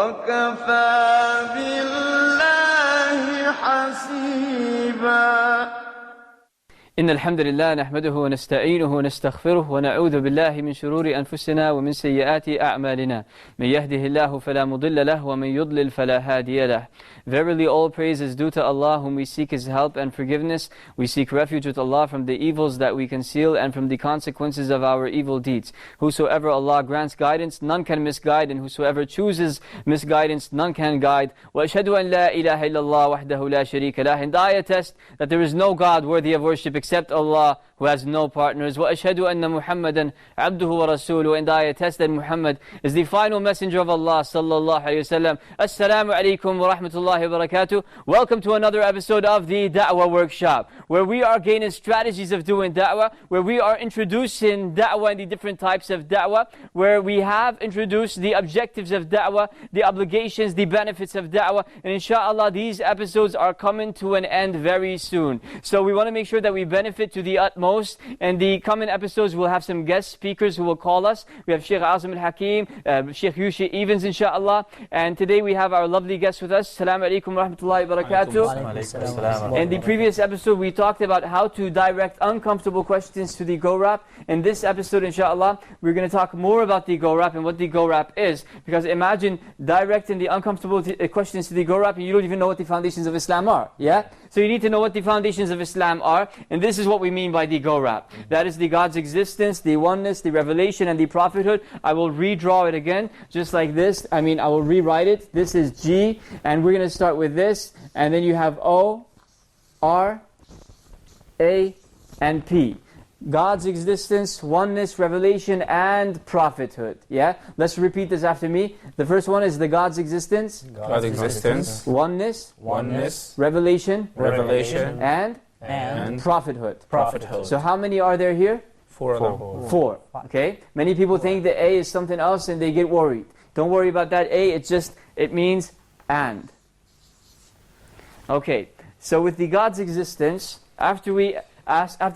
وَكَفَى بِاللَّهِ حَسِيبًا. إن الحمد لله نحمده ونستعينه ونستغفره ونعوذ بالله من شرور أنفسنا ومن سيئات أعمالنا من يهده الله فلا مضل له ومن يضلل فلا هادي له. Verily all praise is due to Allah, whom we seek His help and forgiveness. We seek refuge with Allah from the evils that we conceal and from the consequences of our evil deeds. Whosoever Allah grants guidance, none can misguide, and whosoever chooses misguidance, none can guide. وَأَشْهَدُ أَنْ لَا إِلَهَ إِلَّا اللَّهُ وَحْدَهُ لَا شَرِيكَ لَهُ. And I attest that there is no God worthy of worship except Allah, who has no partners. وَأَشْهَدُ أَنَّ مُحَمَّدًا عَبْدُهُ وَرَسُولُهُ. And I attest that Muhammad is the final messenger of Allah sallallahu alayhi wa sallam. Assalamu alaikum wa rahmatullahi wa barakatuh. Welcome to another episode of the Da'wah Workshop, where we are gaining strategies of doing da'wah, where we are introducing da'wah and the different types of da'wah, where we have introduced the objectives of da'wah, the obligations, the benefits of da'wah, and inshallah these episodes are coming to an end very soon. So we want to make sure that we benefit to the utmost, and the coming episodes will have some guest speakers who will call us. We have Sheikh Azam al-Hakim, Sheikh Yushi Evans inshallah, and today we have our lovely guest with us. Assalamu alaikum wa rahmatullahi wa barakatuh. In the previous episode we talked about how to direct uncomfortable questions to the GORAP. In this episode inshallah we're going to talk more about the GORAP and what the GORAP is, because imagine directing the uncomfortable questions to the GORAP and you don't even know what the foundations of Islam are. Yeah? So you need to know what the foundations of Islam are, and this is what we mean by the GORAP. That is the God's existence, the oneness, the revelation, and the prophethood. I will redraw it again, just like this. I will rewrite it. This is G, and we're going to start with this, and then you have O, R, A, and P. God's existence, oneness, revelation, and prophethood. Yeah? Let's repeat this after me. The first one is the God's existence. God's existence. Oneness. Oneness. Revelation. Revelation. And prophethood. Prophethood. So how many are there here? Four of them. Four. Okay? Many people think that A is something else and they get worried. Don't worry about that. A, it means and. Okay. So with the God's existence, after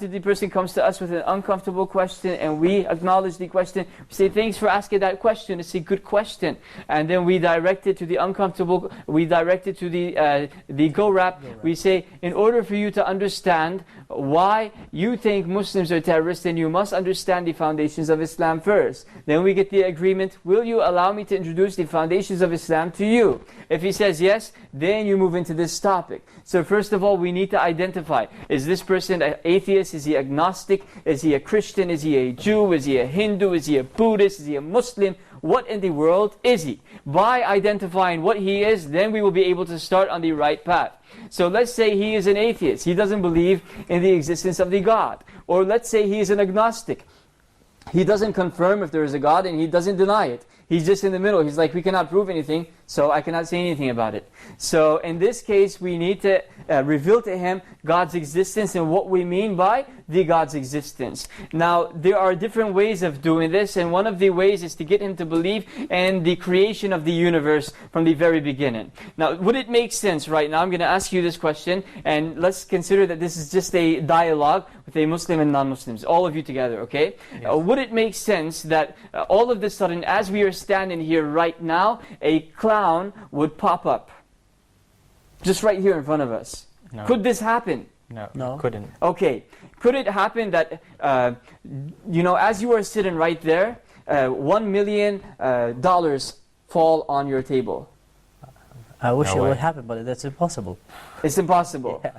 the person comes to us with an uncomfortable question and we acknowledge the question, we say, thanks for asking that question, it's a good question. And then we direct it to the uncomfortable, we direct it to the GORAP. We say, in order for you to understand why you think Muslims are terrorists, then you must understand the foundations of Islam first. Then we get the agreement, will you allow me to introduce the foundations of Islam to you? If he says yes, then you move into this topic. So first of all, we need to identify, is this person an atheist? Is he agnostic? Is he a Christian? Is he a Jew? Is he a Hindu? Is he a Buddhist? Is he a Muslim? What in the world is he? By identifying what he is, then we will be able to start on the right path. So let's say he is an atheist. He doesn't believe in the existence of the God. Or let's say he is an agnostic. He doesn't confirm if there is a God and he doesn't deny it. He's just in the middle. He's like, we cannot prove anything, so I cannot say anything about it. So in this case, we need to reveal to him God's existence and what we mean by the God's existence. Now, there are different ways of doing this, and one of the ways is to get him to believe in the creation of the universe from the very beginning. Now, would it make sense right now? I'm going to ask you this question, and let's consider that this is just a dialogue with a Muslim and non-Muslims, all of you together, okay? Yes. Would it make sense that all of a sudden, as we are standing here right now, a clown would pop up just right here in front of us? No. Could this happen? No. Couldn't. Okay. Could it happen that, as you are sitting right there, $1 million fall on your table? I wish it would happen, but that's impossible. It's impossible. Yeah.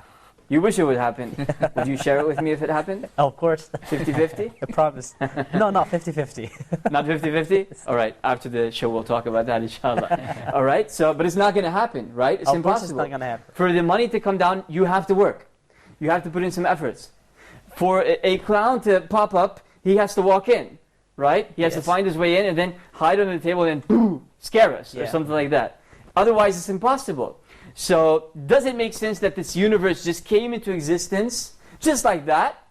You wish it would happen. Would you share it with me if it happened? Of course. 50-50? I promise. No, not 50-50. Not 50-50? All right, after the show we'll talk about that inshallah. All right, but it's not going to happen, right? It's of impossible. course it's not going to happen. For the money to come down, you have to work. You have to put in some efforts. For a clown to pop up, he has to walk in, right? He has to find his way in and then hide under the table and boom, scare us or something like that. Otherwise, it's impossible. So, does it make sense that this universe just came into existence just like that?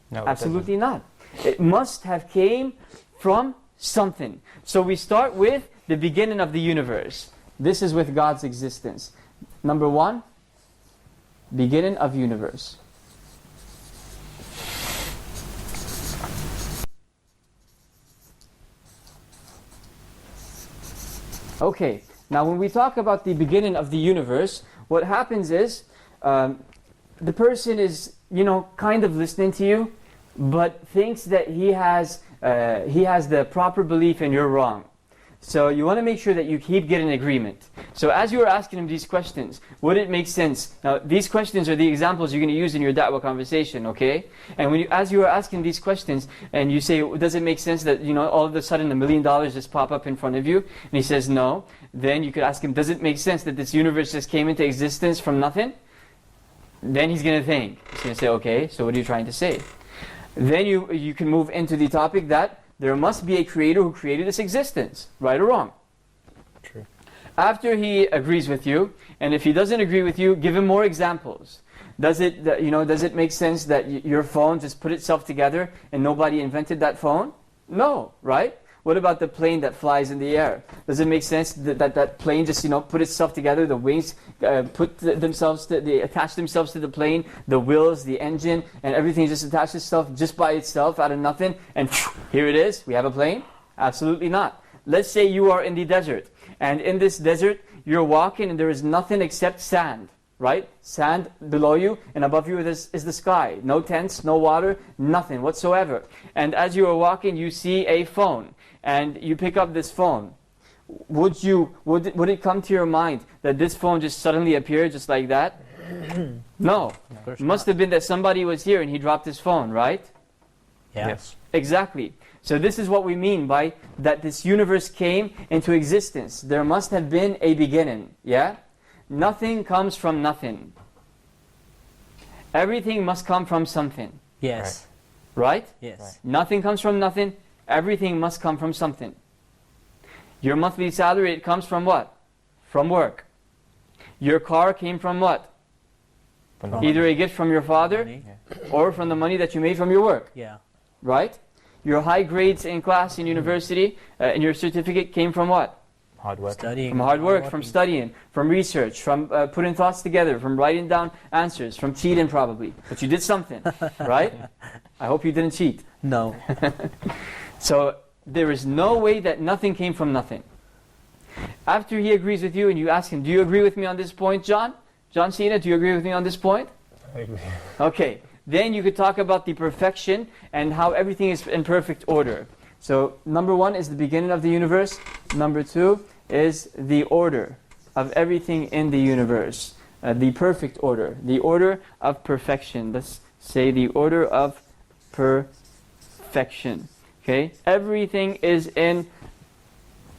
No, absolutely not. It must have came from something. So we start with the beginning of the universe. This is with God's existence. Number one, beginning of universe. Okay, now when we talk about the beginning of the universe, what happens is the person is, kind of listening to you, but thinks that he has the proper belief and you're wrong. So you want to make sure that you keep getting agreement. So as you are asking him these questions, would it make sense? Now these questions are the examples you're going to use in your da'wah conversation, okay? And as you are asking these questions and you say, does it make sense that all of a sudden $1 million just pop up in front of you? And he says no. Then you could ask him, does it make sense that this universe just came into existence from nothing? Then he's going to think. He's going to say, okay, so what are you trying to say? Then you can move into the topic that there must be a creator who created this existence, right or wrong? True. After he agrees with you, and if he doesn't agree with you, give him more examples. Does it make sense that your phone just put itself together and nobody invented that phone? No, right? What about the plane that flies in the air? Does it make sense that plane just put itself together? The wings they attach themselves to the plane, the wheels, the engine, and everything just attaches itself just by itself out of nothing, and here it is. We have a plane? Absolutely not. Let's say you are in the desert, and in this desert you're walking, and there is nothing except sand. Right? Sand below you, and above you is the sky. No tents, no water, nothing whatsoever. And as you are walking, you see a phone, and you pick up this phone. Would it come to your mind that this phone just suddenly appeared just like that? No. It must have been that somebody was here and he dropped his phone, right? Yeah. Yes. Exactly. So this is what we mean by that this universe came into existence. There must have been a beginning. Yeah? Nothing comes from nothing. Everything must come from something. Yes. Right? Yes. Right. Nothing comes from nothing. Everything must come from something. Your monthly salary, it comes from what? From work. Your car came from what? From the Either a gift from your father Money. or from the money that you made from your work. Yeah. Right? Your high grades in class, in university, and your certificate came from what? hard work. Studying. From hard work, from working. studying, from research, from putting thoughts together, from writing down answers, from cheating probably. But you did something, right? I hope you didn't cheat. No. So there is no way that nothing came from nothing. After he agrees with you and you ask him, do you agree with me on this point, John? John Cena, do you agree with me on this point? I agree. Okay. Then you could talk about the perfection and how everything is in perfect order. So number one is the beginning of the universe. Number two is the order of everything in the universe. The perfect order. The order of perfection. Let's say the order of perfection. Okay? Everything is in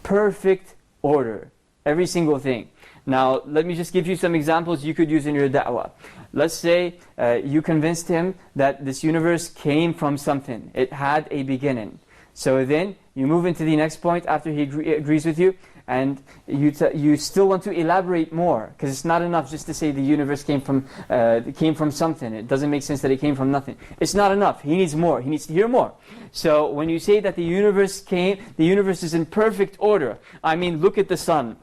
perfect order. Every single thing. Now, let me just give you some examples you could use in your da'wah. Let's say you convinced him that this universe came from something. It had a beginning. So then you move into the next point after he agrees with you, and you still want to elaborate more, because it's not enough just to say the universe came from something. It doesn't make sense that it came from nothing. It's not enough. He needs more. He needs to hear more. So when you say that the universe is in perfect order, I mean, look at the sun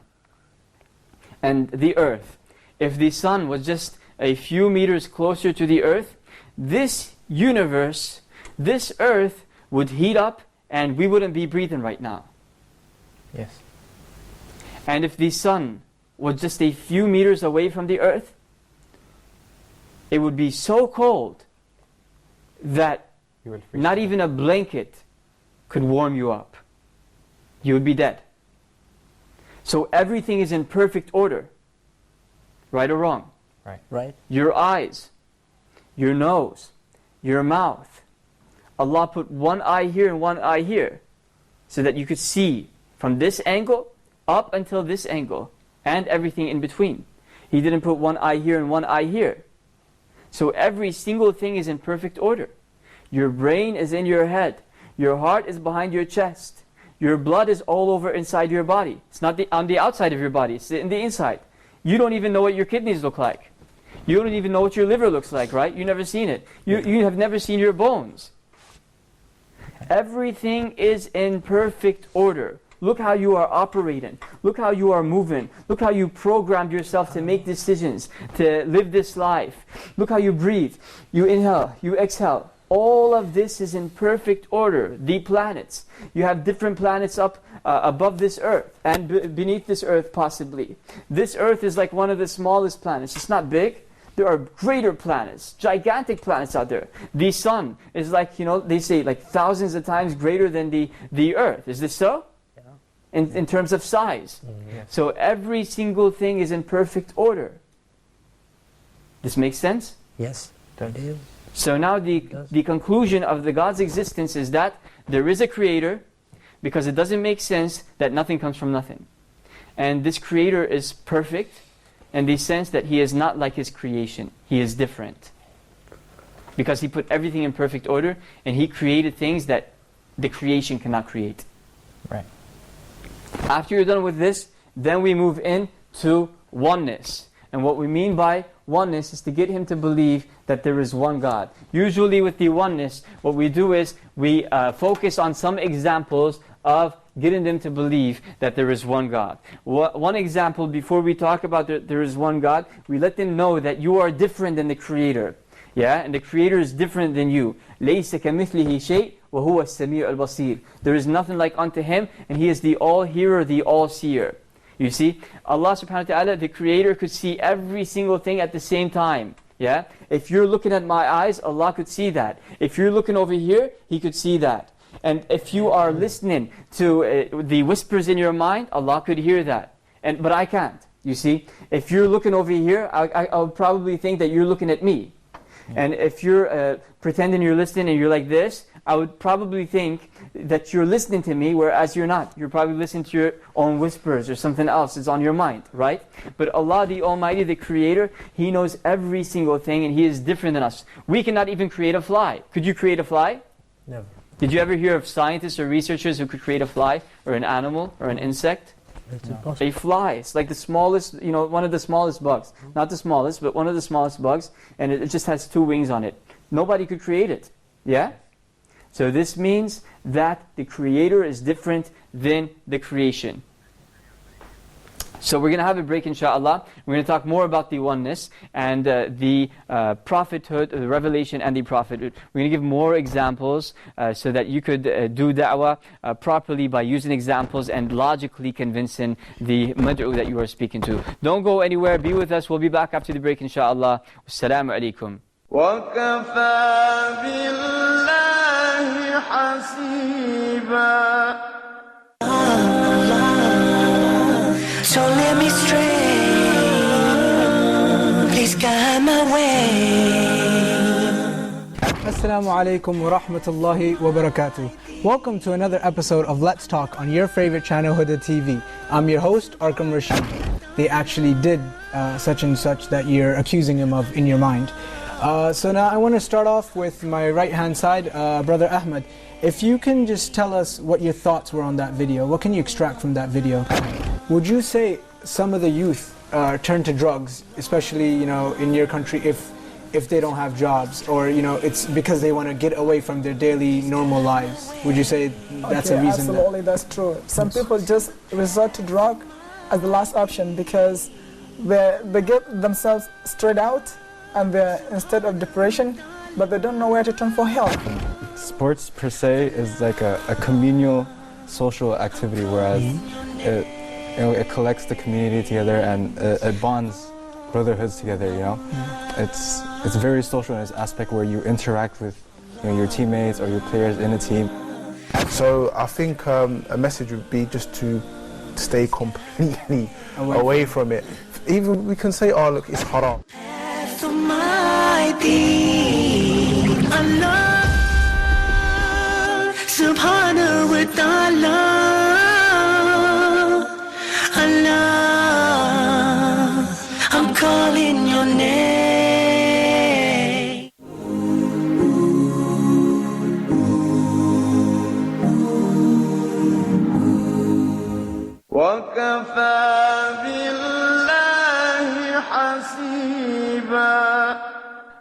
and the earth. If the sun was just a few meters closer to the earth, this universe, this earth would heat up and we wouldn't be breathing right now. Yes. And if the sun was just a few meters away from the earth, it would be so cold that You will freeze not to even a blanket could warm you up. You would be dead. So everything is in perfect order. Right or wrong? Right? Your eyes, your nose, your mouth. Allah put one eye here and one eye here so that you could see from this angle up until this angle and everything in between. He didn't put one eye here and one eye here. So every single thing is in perfect order. Your brain is in your head. Your heart is behind your chest. Your blood is all over inside your body. It's not on the outside of your body, it's in the inside. You don't even know what your kidneys look like. You don't even know what your liver looks like, right? You've never seen it. You have never seen your bones. Everything is in perfect order. Look how you are operating. Look how you are moving. Look how you programmed yourself to make decisions, to live this life. Look how you breathe. You inhale, you exhale. all of this is in perfect order. The planets. You have different planets up above this earth and beneath this earth possibly. This earth is like one of the smallest planets. It's not big. There are greater planets, gigantic planets out there. The sun is like, they say like thousands of times greater than the earth. Is this so? Yeah. In terms of size. Yes. So every single thing is in perfect order. This makes sense? Yes, it is. So now the conclusion of the God's existence is that there is a creator, because it doesn't make sense that nothing comes from nothing. And this creator is perfect in the sense that he is not like his creation. He is different. Because he put everything in perfect order and he created things that the creation cannot create. Right. After you're done with this, then we move into oneness. And what we mean by oneness is to get him to believe that there is one God. Usually with the oneness, what we do is we focus on some examples of getting them to believe that there is one God. One example, before we talk about that there is one God, we let them know that you are different than the Creator. Yeah, and the Creator is different than you. لَيْسَ كَمِثْلِهِ شَيْءٍ وَهُوَ السَّمِيعُ الْبَصِيرُ. There is nothing like unto Him, and He is the all-hearer, the all-seer. You see, Allah subhanahu wa ta'ala, the Creator, could see every single thing at the same time. Yeah? If you're looking at my eyes, Allah could see that. If you're looking over here, He could see that. And if you are listening to the whispers in your mind, Allah could hear that. But I can't, you see. If you're looking over here, I would probably think that you're looking at me. And if you're pretending you're listening and you're like this, I would probably think that you're listening to me, whereas you're not. You're probably listening to your own whispers or something else is on your mind, right? But Allah the Almighty, the Creator, He knows every single thing and He is different than us. We cannot even create a fly. Could you create a fly? Never. Did you ever hear of scientists or researchers who could create a fly or an animal or an insect? No. A fly. It's like the smallest, one of the smallest bugs. Not the smallest, but one of the smallest bugs. And it just has 2 wings on it. Nobody could create it. Yeah? So this means that the Creator is different than the creation. So we're going to have a break, inshallah. We're going to talk more about the oneness and the prophethood, the revelation and the prophethood. We're going to give more examples so that you could do da'wah properly by using examples and logically convincing the mad'u that you are speaking to. Don't go anywhere. Be with us. We'll be back after the break, inshallah. Wassalamu alaikum. وَكَفَى بِاللَّهِ حَسِيبًا. So let me stray, please guide my way. Assalamu alaikum wa rahmatullahi wa barakatuh. Welcome to another episode of Let's Talk on your favorite channel, Huda TV. I'm your host, Arkham Rashid. They actually did such and such that you're accusing him of in your mind. So now I want to start off with my right hand side, Brother Ahmed. If you can just tell us what your thoughts were on that video, what can you extract from that video? Would you say some of the youth turn to drugs, especially in your country, if they don't have jobs, or it's because they want to get away from their daily normal lives? Would you say that's a reason? Absolutely, that's true. Some people just resort to drug as the last option because they get themselves straight out and they're instead of depression, but they don't know where to turn for help. Sports per se is like a communal social activity, whereas it collects the community together and it bonds brotherhoods together. It's very social in its aspect where you interact with your teammates or your players in a team. So I think a message would be just to stay completely away from it. Even we can say, oh look, it's haram. Subhanahu wa ta'ala, Allah, I'm calling your name. وَكَفَى بِاللَّهِ حَسِيبًا.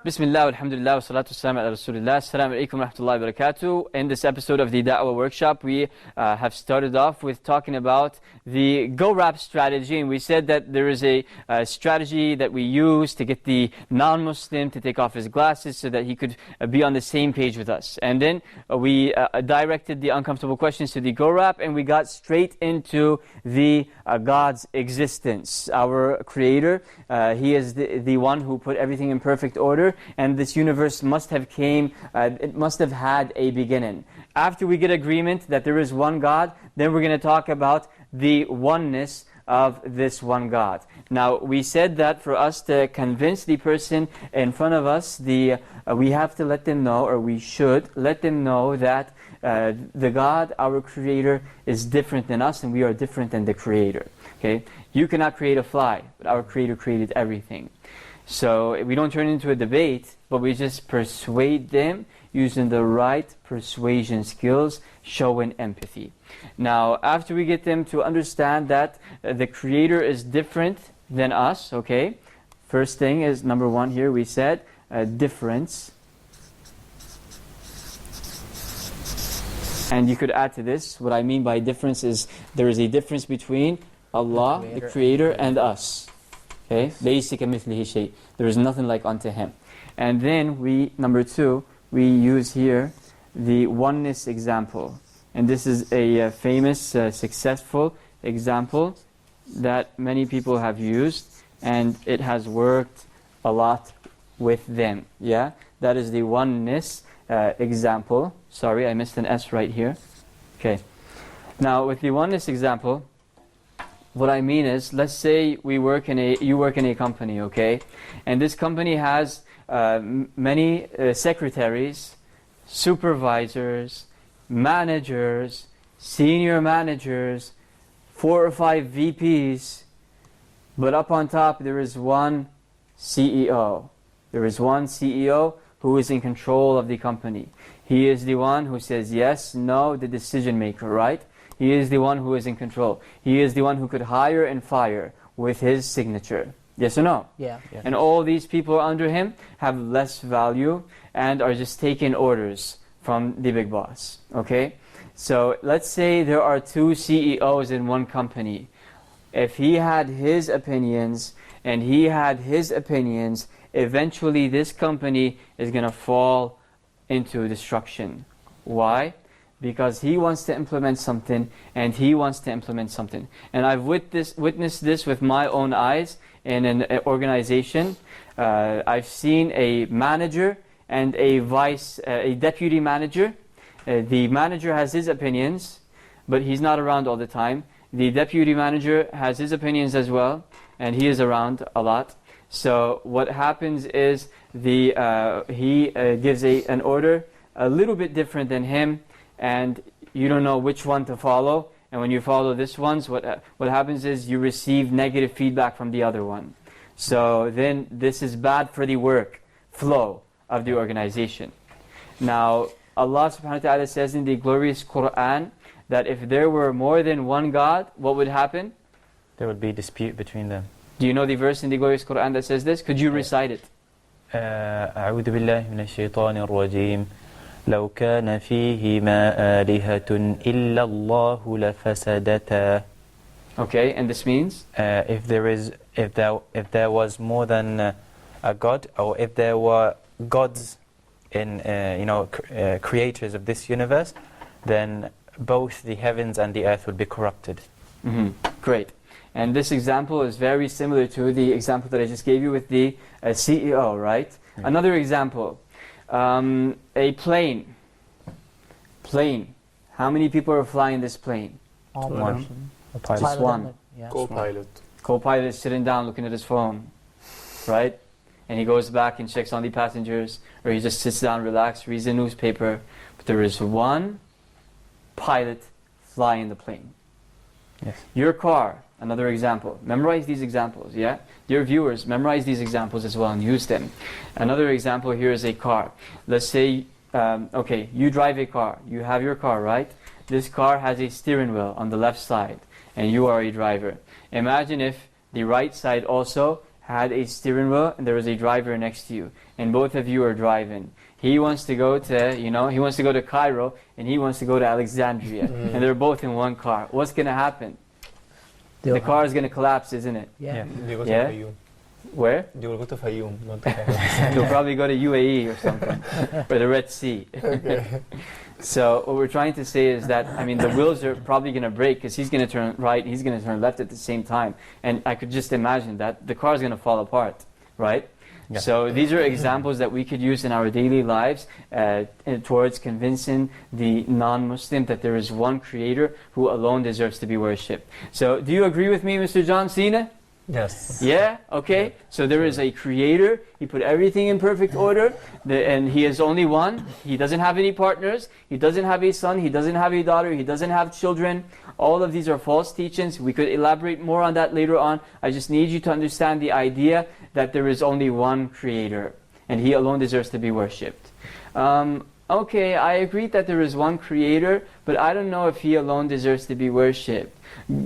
Bismillah, alhamdulillah, wa salatu wassalam ala rasulillah. Assalamu alaikum wa rahmatullahi wa barakatuh. In this episode of the Da'wah Workshop, we have started off with talking about the GORAP strategy, and we said that there is a strategy that we use to get the non-Muslim to take off his glasses so that he could be on the same page with us. And then we directed the uncomfortable questions to the GORAP, and we got straight into the God's existence. Our Creator, He is the one who put everything in perfect order, and this universe must have it must have had a beginning. After we get agreement that there is one God, then we're going to talk about the oneness of this one God. Now, we said that for us to convince the person in front of us, we have to let them know, or we should let them know that the God, our Creator, is different than us, and we are different than the Creator. Okay? You cannot create a fly, but our Creator created everything. So we don't turn into a debate, but we just persuade them using the right persuasion skills, showing empathy. Now, after we get them to understand that the Creator is different than us, okay? First thing is, number one here, we said difference. And you could add to this, what I mean by difference is there is a difference between Allah, the Creator, and us. Okay, basic mithlihi shay. There is nothing like unto Him. And then number two, we use here the oneness example. And this is a famous, successful example that many people have used, and it has worked a lot with them. Yeah, that is the oneness example. Sorry, I missed an S right here. Okay. Now, with the oneness example, what I mean is, let's say you work in a company, okay? And this company has many secretaries, supervisors, managers, senior managers, 4 or 5 VPs, but up on top there is one CEO. There is one CEO who is in control of the company. He is the one who says yes, no, the decision maker, right? He is the one who is in control. He is the one who could hire and fire with his signature. Yes or no? Yeah. And all these people under him have less value and are just taking orders from the big boss. Okay? So let's say there are 2 CEOs in one company. If he had his opinions and he had his opinions, eventually this company is going to fall into destruction. Why? Because he wants to implement something and he wants to implement something. And I've witnessed this with my own eyes in an organization. I've seen a manager and a deputy manager. The manager has his opinions, but he's not around all the time. The deputy manager has his opinions as well, and he is around a lot. So what happens is he gives an order a little bit different than him, and you don't know which one to follow. And when you follow this one, what happens is you receive negative feedback from the other one. So then this is bad for the work flow of the organization. Now, Allah subhanahu wa ta'ala says in the glorious Quran that if there were more than one God, what would happen? There would be dispute between them. Do you know the verse in the glorious Quran that says this? Could you recite it? أعوذ بالله من الشيطان الرجيم لو كان فيهما آلهة إلا الله لفسدتا. Okay, and this means? If there was more than a God, or if there were gods in creators of this universe, then both the heavens and the earth would be corrupted. Great. And this example is very similar to the example that I just gave you with the CEO, right? Another example, a plane. How many people are flying this plane? One. Just one. Yeah. Co-pilot. Co-pilot is sitting down looking at his phone, right? And he goes back and checks on the passengers, or he just sits down, relaxed, reads the newspaper. But there is one pilot flying the plane. Yes. Your car, another example. Memorize these examples, yeah? Dear viewers, memorize these examples as well and use them. Another example here is a car. Let's say, okay, you drive a car. You have your car, right? This car has a steering wheel on the left side, and you are a driver. Imagine if the right side also had a steering wheel and there was a driver next to you, and both of you are driving. He wants to go to, he wants to go to Cairo, and he wants to go to Alexandria, and they're both in one car. What's going to happen? The car is going to collapse, isn't it? Yeah. They go to Yeah? Fayoum. Where? They will go to Fayoum, not to Cairo. They'll probably go to UAE or something, or the Red Sea. So what we're trying to say is that, I mean, the wheels are probably going to break because he's going to turn right, he's going to turn left at the same time. And I could just imagine that the car is going to fall apart, right? Yeah. So these are examples that we could use in our daily lives towards convincing the non-Muslim that there is one creator who alone deserves to be worshipped. So do you agree with me, Mr. John Cena? Yes. Yeah? Okay. So there is a creator. He put everything in perfect order. And he is only one. He doesn't have any partners. He doesn't have a son. He doesn't have a daughter. He doesn't have children. All of these are false teachings. We could elaborate more on that later on. I just need you to understand the idea that there is only one creator. And he alone deserves to be worshipped. Okay, I agree that there is one creator, but I don't know if he alone deserves to be worshipped.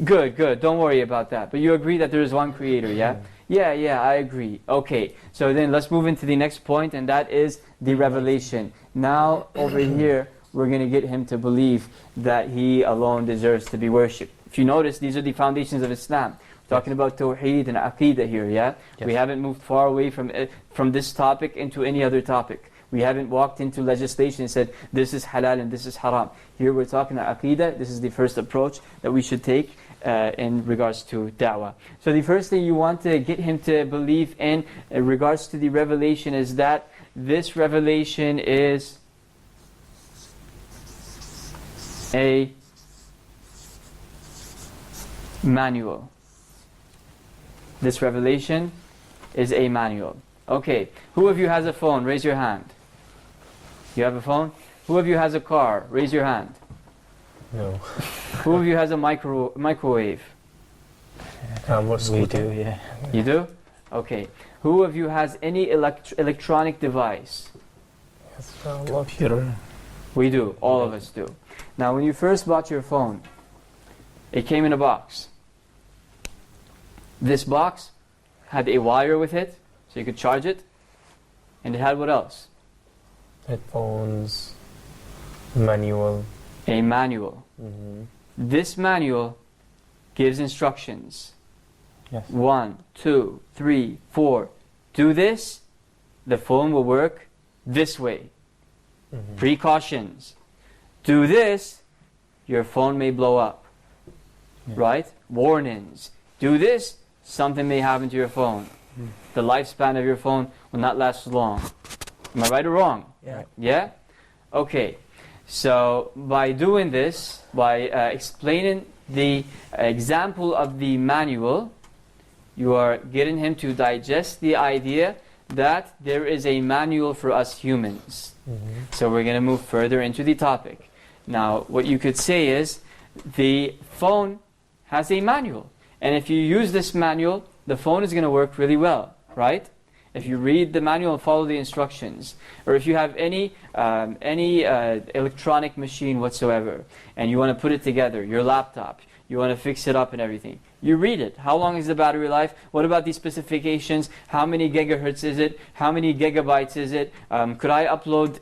Good, good. Don't worry about that. But you agree that there is one creator, yeah? Yeah, I agree. Okay, so then let's move into the next point, and that is the revelation. Now, over here, we're going to get him to believe that he alone deserves to be worshipped. If you notice, these are the foundations of Islam. We're talking about Tawheed and Aqeedah here, yeah? Yes. We haven't moved far away from this topic into any other topic. We haven't walked into legislation and said, this is halal and this is haram. Here we're talking about Aqeedah. This is the first approach that we should take in regards to da'wah. So the first thing you want to get him to believe in regards to the revelation is that this revelation is a manual. This revelation is a manual. Okay, who of you has a phone? Raise your hand. You have a phone? Who of you has a car? Raise your hand. No. Who of you has a microwave? We do, yeah. You do? Okay. Who of you has any electronic device? Computer. We do. All of us do. Now, when you first bought your phone, it came in a box. This box had a wire with it, so you could charge it. And it had what else? Headphones. Manual. A manual. This manual gives instructions. Yes. 1, 2, 3, 4. Do this, the phone will work this way. Precautions. Do this, your phone may blow up. Yeah. Right? Warnings. Do this, something may happen to your phone. The lifespan of your phone will not last long. Am I right or wrong? Yeah. Yeah? Okay. So by doing this, by explaining the example of the manual, you are getting him to digest the idea that there is a manual for us humans. So we're going to move further into the topic. Now, what you could say is, the phone has a manual. And if you use this manual, the phone is going to work really well, right? If you read the manual and follow the instructions, or if you have any electronic machine whatsoever, and you want to put it together, your laptop, you want to fix it up and everything, you read it. How long is the battery life? What about these specifications? How many gigahertz is it? How many gigabytes is it? Could I upload,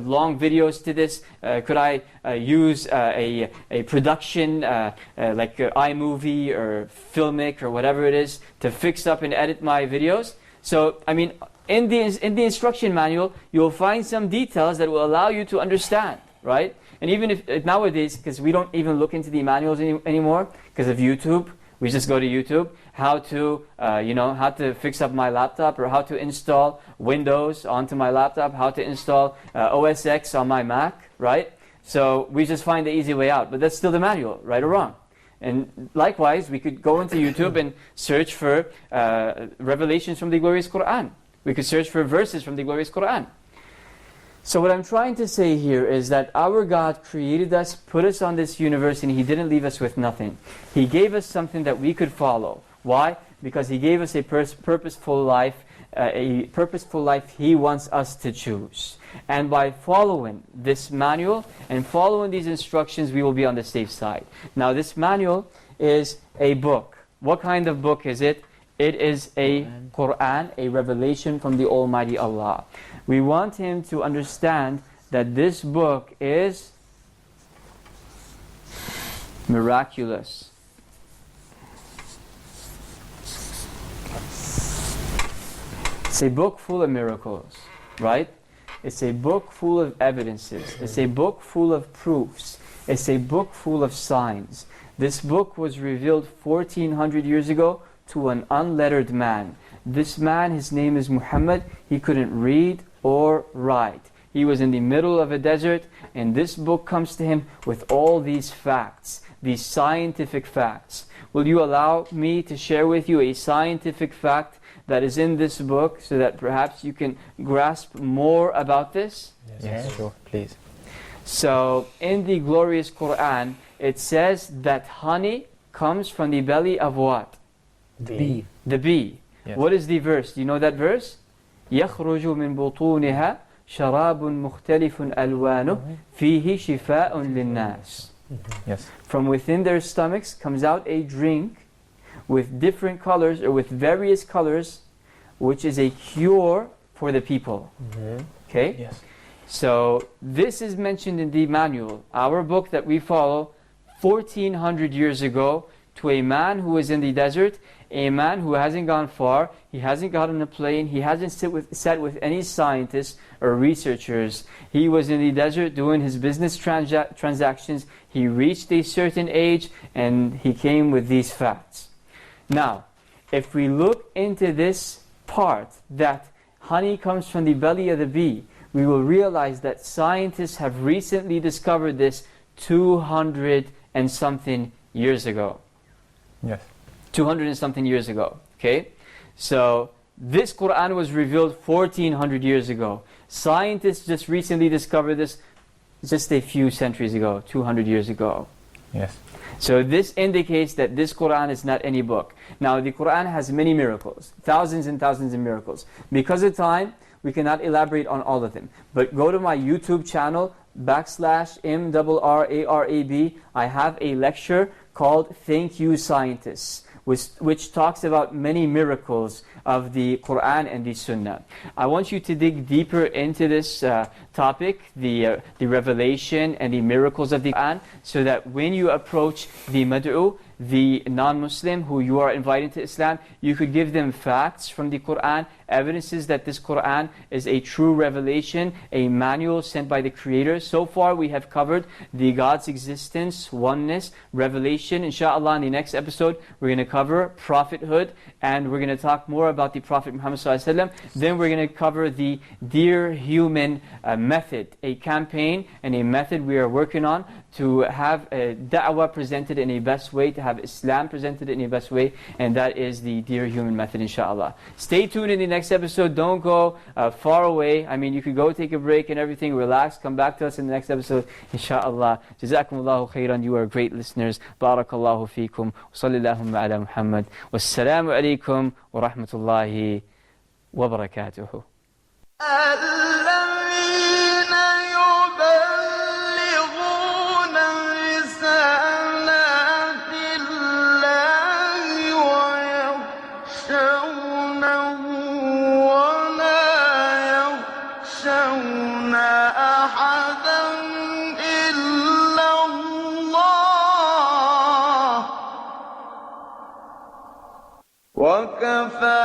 long videos to this? Could I use a production like iMovie or Filmic or whatever it is to fix up and edit my videos? So, I mean, in the instruction manual, you'll find some details that will allow you to understand, right? And even if nowadays, because we don't even look into the manuals anymore because of YouTube, we just go to YouTube, how to fix up my laptop, or how to install Windows onto my laptop, how to install OS X on my Mac, right? So we just find the easy way out, but that's still the manual, right or wrong? And likewise, we could go into YouTube and search for revelations from the glorious Quran. We could search for verses from the glorious Quran. So what I'm trying to say here is that our God created us, put us on this universe, and He didn't leave us with nothing. He gave us something that we could follow. Why? Because He gave us a purposeful life He wants us to choose. And by following this manual and following these instructions, we will be on the safe side. Now, this manual is a book. What kind of book is it? It is a Quran, a revelation from the Almighty Allah. We want him to understand that this book is miraculous. It's a book full of miracles, right? It's a book full of evidences. It's a book full of proofs. It's a book full of signs. This book was revealed 1400 years ago to an unlettered man. This man, his name is Muhammad. He couldn't read or write. He was in the middle of a desert, and this book comes to him with all these facts, these scientific facts. Will you allow me to share with you a scientific fact that is in this book so that perhaps you can grasp more about this? Yes, sure, please. So, in the glorious Quran, it says that honey comes from the belly of what? Bee. The bee. Yes. What is the verse? Do you know that verse? يَخْرُجُ مِن بُطُونِهَا شَرَابٌ مُخْتَلِفٌ أَلْوَانُهُ فِيهِ شِفَاءٌ لِلنَّاسِ. Yes. From within their stomachs comes out a drink with different colors, or with various colors, which is a cure for the people. Okay? Yes. So this is mentioned in the manual, our book that we follow, 1400 years ago, to a man who is in the desert, a man who hasn't gone far, he hasn't gotten a plane, he hasn't sat with any scientists or researchers. He was in the desert doing his business transactions. He reached a certain age and he came with these facts. Now, if we look into this part, that honey comes from the belly of the bee, we will realize that scientists have recently discovered this 200 and something years ago. Yes. 200 and something years ago. Okay? So, this Quran was revealed 1400 years ago. Scientists just recently discovered this just a few centuries ago, 200 years ago. Yes. So this indicates that this Quran is not any book. Now the Quran has many miracles, thousands and thousands of miracles. Because of time, we cannot elaborate on all of them. But go to my YouTube channel, /MRRARAB. I have a lecture called Thank You Scientists, which talks about many miracles of the Quran and the Sunnah. I want you to dig deeper into this topic, the revelation and the miracles of the Quran, so that when you approach the mad'u, the non-Muslim who you are inviting to Islam, you could give them facts from the Quran, evidences that this Quran is a true revelation, a manual sent by the Creator. So far we have covered the God's existence, oneness, revelation. Inshallah in the next episode we're going to cover prophethood, and we're going to talk more about the Prophet Muhammad ﷺ. Then we're going to cover the Dear Human method, a campaign and a method we are working on to have da'wah presented in a best way, to have Islam presented in a best way, and that is the Dear Human method, inshallah. Stay tuned in the next episode. Don't go far away. I mean, you could go take a break and everything, relax, come back to us in the next episode, inshallah. Jazakumullahu khairan. You are great listeners. Barakallahu feekum. Sallallahu ala Muhammad. Wassalamu alaikum wa rahmatullahi wa barakatuhu. وكفى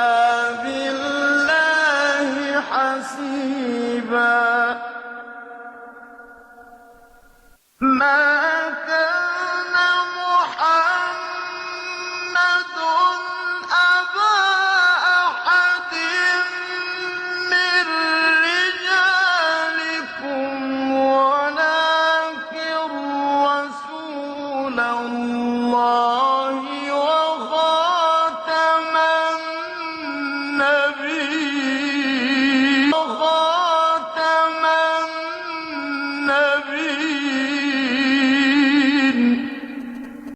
بالله حسيبا. ما